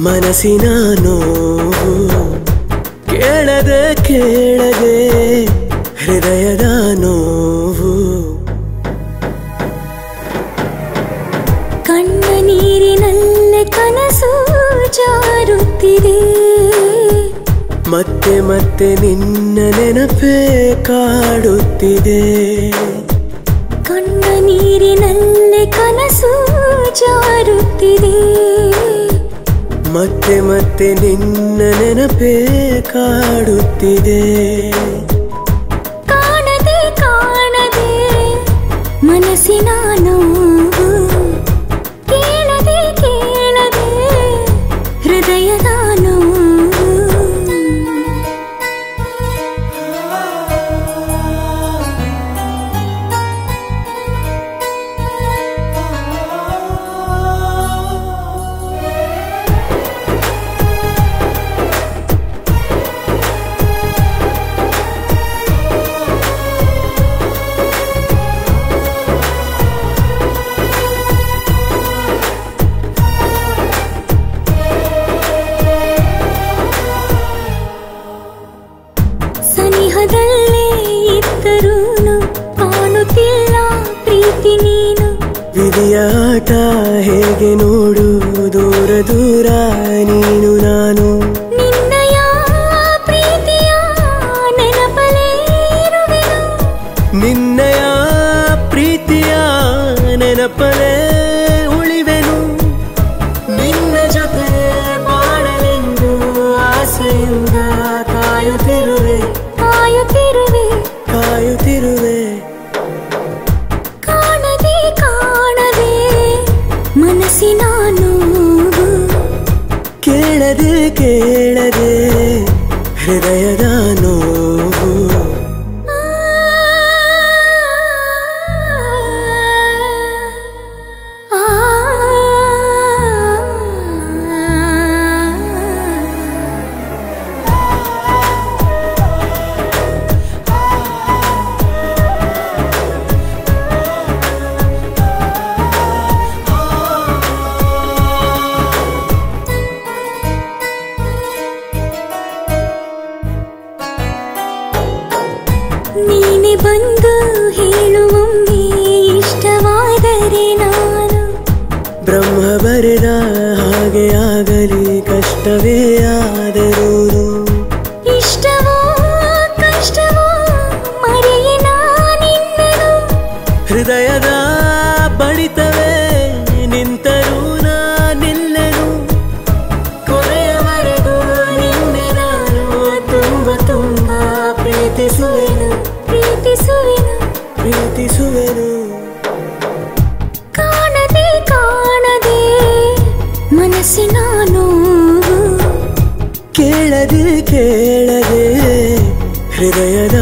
ಮನಸ್ಸಿನ ನೋವು ಕೇಳದೆ ಕೇಳದೆ ಹೃದಯದ ನೋವು ಕಣ್ಣ ನೀರಿನಲ್ಲೇ ಕನಸು ಜಾರುತ್ತಿದೆ ಮತ್ತೆ ಮತ್ತೆ ನಿನ್ನ ನೆನಪೇ ಕಾಡುತ್ತಿದೆ ಕಣ್ಣ ನೀರಿನಲ್ಲೇ ಕನಸು ಜಾರುತ್ತಿದೆ ಮತ್ತೆ ಮತ್ತೆ ನಿನ್ನ ನೆನಪೇ ಕಾಡುತ್ತಿದೆ ಕಾಣದೆ ಕಾಣದೆ ಮನಸ್ಸಿನ ನೋವು ಕೇಳದೆ ಕೇಳದೆ ಹೃದಯದ ನೋವು ಸನಿಹದಲ್ಲೇ ಇದ್ದರೂನು ಕಾಣುತ್ತಿಲ್ಲ ಪ್ರೀತಿ ನೀನು ವಿಧಿಯ ಆಟ ಹೇಗೆ ನೋಡು ದೂರ ದೂರ ನೀನು ನಾನು ನಿನ್ನಯ ಪ್ರೀತಿಯ ನೆನಪಲೇ ಇರುವೆನು ನಿನ್ನಯ ಪ್ರೀತಿಯ ನೆನಪಲೇ ಉಳಿವೆನು ನಿನ್ನ ಜೊತೆ ಮಾಡಲೆಂದು ಆಸೆಯಿಂದ ಕಾಯುತ್ತಿರುವೆ ಕಾಯುತ್ತಿರುವೆ ಕಾಯುತ್ತಿರುವೆ ಕಾಣದೆ ಕಾಣದೆ ಮನಸ್ಸಿನ ನೋವು ಕೇಳದೆ ಕೇಳದೆ ಹೃದಯದ ನೋವು ನೀನೆ ಬಂದು ಹೇಳುವೊಮ್ಮೆ ಇಷ್ಟವಾದರೆ ನಾನು ಬ್ರಹ್ಮ ಬರೆದ ಹಾಗೆ ಆಗಲಿ ಕಷ್ಟವೇ ಆದರೂ ಇಷ್ಟವೋ ಕಷ್ಟವೋ ಮರೆಯೆ ನಾನಿನ್ನನು ಹೃದಯದ ಬಡಿತವೇ ನಿಂತರೂ ನಾನಿಲ್ಲೆನು ಕೊನೆಯವರೆಗೂ ನಿನ್ನೆ ನಾನು ತುಂಬ ತುಂಬ ಪ್ರೀತಿಸುವೆನು ಪ್ರೀತಿಸುವೆನು ಪ್ರೀತಿಸುವೆನು ಕಾಣದೆ ಕಾಣದೆ ಮನಸ್ಸಿನ ನೋವು ಕೇಳದೆ ಕೇಳದೆ ಹೃದಯದ